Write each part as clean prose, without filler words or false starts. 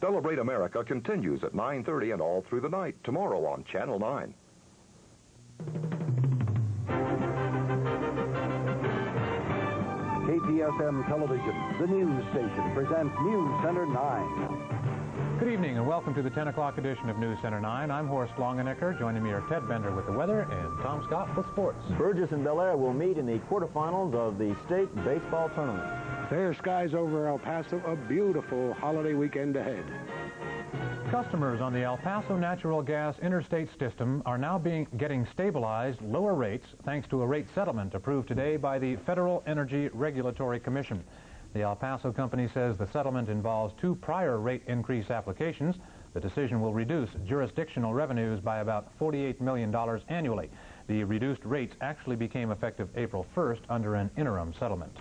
Celebrate America continues at 9:30 and all through the night tomorrow on Channel 9. KTSM Television, the news station, presents News Center 9. Good evening and welcome to the 10 o'clock edition of News Center 9. I'm Horst Longenecker. Joining me are Ted Bender with the weather and Tom Scott with sports. Burgess and Bel Air will meet in the quarterfinals of the state baseball tournament. Fair skies over El Paso, a beautiful holiday weekend ahead. Customers on the El Paso natural gas interstate system are now getting stabilized lower rates thanks to a rate settlement approved today by the Federal Energy Regulatory Commission. The El Paso company says the settlement involves 2 prior rate increase applications. The decision will reduce jurisdictional revenues by about $48 million annually. The reduced rates actually became effective April 1st under an interim settlement.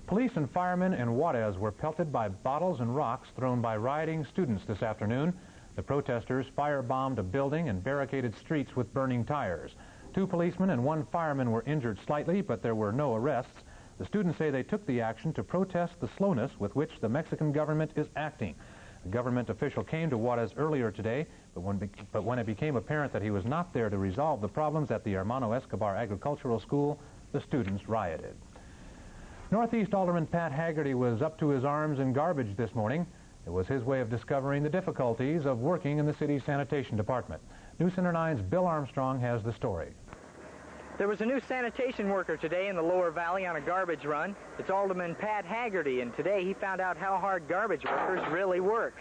Police and firemen in Juarez were pelted by bottles and rocks thrown by rioting students this afternoon. The protesters firebombed a building and barricaded streets with burning tires. 2 policemen and 1 fireman were injured slightly, but there were no arrests. The students say they took the action to protest the slowness with which the Mexican government is acting. A government official came to Juarez earlier today, but when it became apparent that he was not there to resolve the problems at the Hermano Escobar Agricultural School, the students rioted. Northeast Alderman Pat Haggerty was up to his arms in garbage this morning. It was his way of discovering the difficulties of working in the city's sanitation department. News Center 9's Bill Armstrong has the story. There was a new sanitation worker today in the Lower Valley on a garbage run. It's Alderman Pat Haggerty, and today he found out how hard garbage workers really work.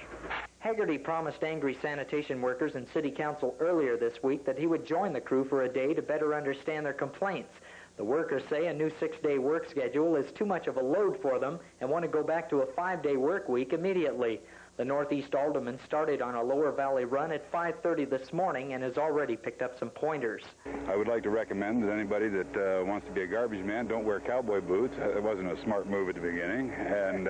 Haggerty promised angry sanitation workers in City Council earlier this week that he would join the crew for a day to better understand their complaints. The workers say a new 6-day work schedule is too much of a load for them and want to go back to a 5-day work week immediately. The Northeast Alderman started on a Lower Valley run at 5:30 this morning and has already picked up some pointers. I would like to recommend that anybody that wants to be a garbage man don't wear cowboy boots. It wasn't a smart move at the beginning. And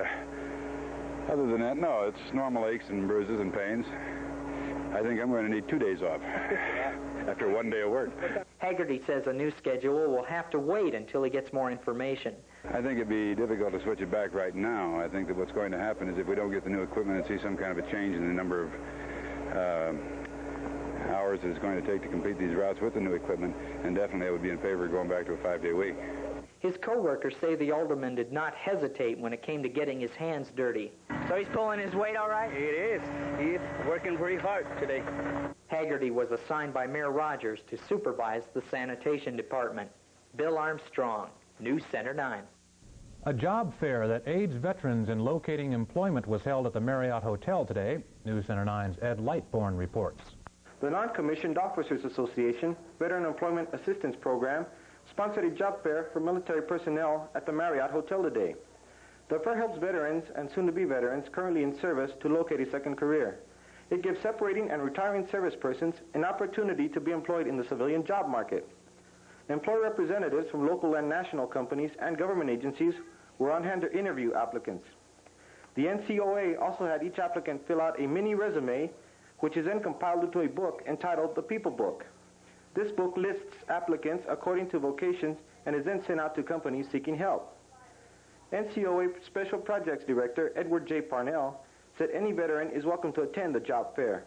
other than that, no, it's normal aches and bruises and pains. I think I'm going to need 2 days off after 1 day of work. Haggerty says a new schedule will have to wait until he gets more information. I think it'd be difficult to switch it back right now. I think that what's going to happen is if we don't get the new equipment and see some kind of a change in the number of hours that it's going to take to complete these routes with the new equipment, and definitely I would be in favor of going back to a 5-day week. His co-workers say the alderman did not hesitate when it came to getting his hands dirty. So he's pulling his weight all right? It is. He's working pretty hard today. Haggerty was assigned by Mayor Rogers to supervise the sanitation department. Bill Armstrong, News Center 9. A job fair that aids veterans in locating employment was held at the Marriott Hotel today. News Center 9's Ed Lightbourne reports. The Non-Commissioned Officers Association Veteran Employment Assistance Program sponsored a job fair for military personnel at the Marriott Hotel today. The fair helps veterans and soon-to-be veterans currently in service to locate a second career. It gives separating and retiring service persons an opportunity to be employed in the civilian job market. Employer representatives from local and national companies and government agencies were on hand to interview applicants. The NCOA also had each applicant fill out a mini resume, which is then compiled into a book entitled The People Book. This book lists applicants according to vocations and is then sent out to companies seeking help. NCOA Special Projects Director Edward J. Parnell said any veteran is welcome to attend the job fair.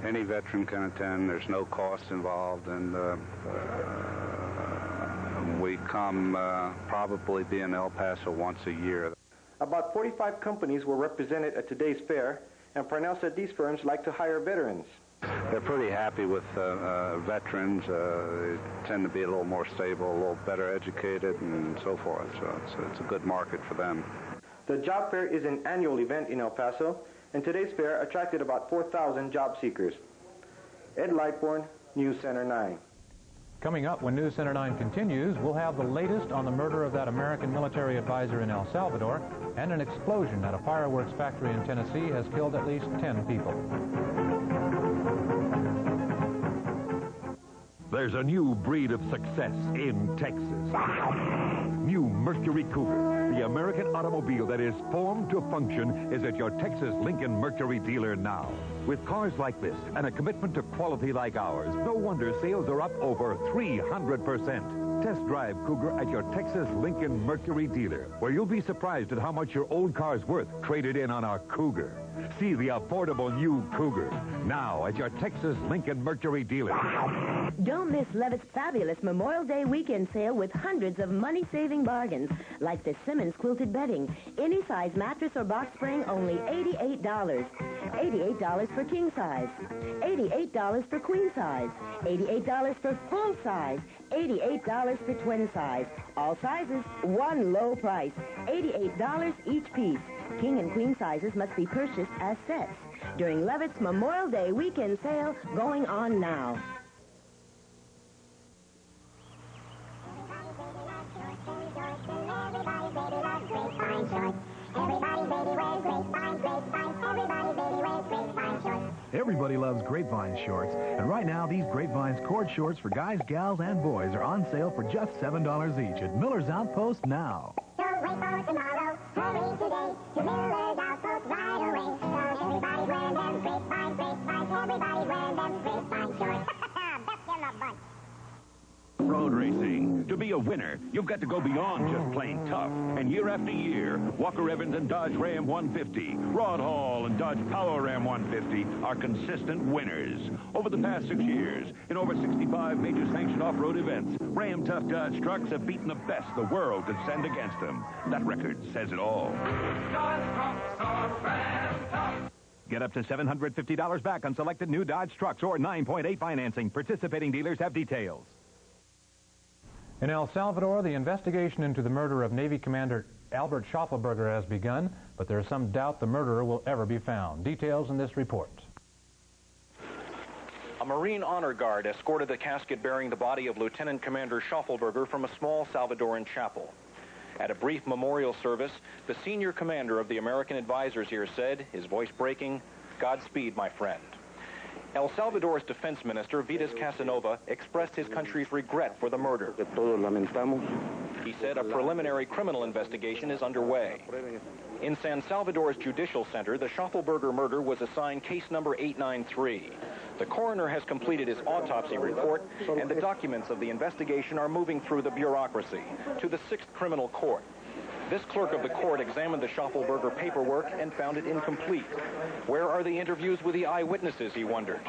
Any veteran can attend. There's no cost involved, and we come probably be in El Paso once a year. About 45 companies were represented at today's fair, and Parnell said these firms like to hire veterans. They're pretty happy with veterans. They tend to be a little more stable, a little better educated, and so forth. So it's a good market for them. The job fair is an annual event in El Paso, and today's fair attracted about 4,000 job seekers. Ed Lightbourne, News Center 9. Coming up when News Center 9 continues, we'll have the latest on the murder of that American military advisor in El Salvador, and an explosion at a fireworks factory in Tennessee has killed at least 10 people. There's a new breed of success in Texas. New Mercury Cougar, the American automobile that is formed to function, is at your Texas Lincoln Mercury dealer now. With cars like this and a commitment to quality like ours, no wonder sales are up over 300%. Test drive Cougar at your Texas Lincoln Mercury dealer, where you'll be surprised at how much your old car's worth traded in on our Cougar. See the affordable new Cougar now at your Texas Lincoln Mercury dealer. Don't miss Levitz' fabulous Memorial Day weekend sale with hundreds of money-saving bargains, like the Simmons quilted bedding. Any size mattress or box spring, only $88. $88 for king size. $88 for queen size. $88 for full size. $88 for twin size. All sizes, one low price. $88 each piece. King and queen sizes must be purchased as sets during Levitz Memorial Day weekend sale going on now. Everybody loves grapevine shorts, and right now these grapevines cord shorts for guys, gals, and boys are on sale for just $7 each at Miller's Outpost now. Don't wait for tomorrow, hurry today to Miller's Outpost right away. Cause everybody's wearing them grapevine, everybody's wearing them grapevine shorts. Best in the bunch. Road racing. To be a winner, you've got to go beyond just plain tough. And year after year, Walker Evans and Dodge Ram 150, Rod Hall and Dodge Power Ram 150 are consistent winners. Over the past 6 years, in over 65 major sanctioned off-road events, Ram Tough Dodge trucks have beaten the best the world could send against them. That record says it all. Dodge trucks are Ram Tough. Get up to $750 back on selected new Dodge trucks or 9.8 financing. Participating dealers have details. In El Salvador, the investigation into the murder of Navy Commander Albert Schaufelberger has begun, but there is some doubt the murderer will ever be found. Details in this report. A Marine honor guard escorted the casket bearing the body of Lieutenant Commander Schaufelberger from a small Salvadoran chapel. At a brief memorial service, the senior commander of the American advisors here said, his voice breaking, "Godspeed, my friend." El Salvador's defense minister, Vitas Casanova, expressed his country's regret for the murder. He said a preliminary criminal investigation is underway. In San Salvador's Judicial Center, the Schaufelberger murder was assigned case number 893. The coroner has completed his autopsy report, and the documents of the investigation are moving through the bureaucracy to the 6th Criminal Court. This clerk of the court examined the Schaufelberger paperwork and found it incomplete. Where are the interviews with the eyewitnesses, he wondered.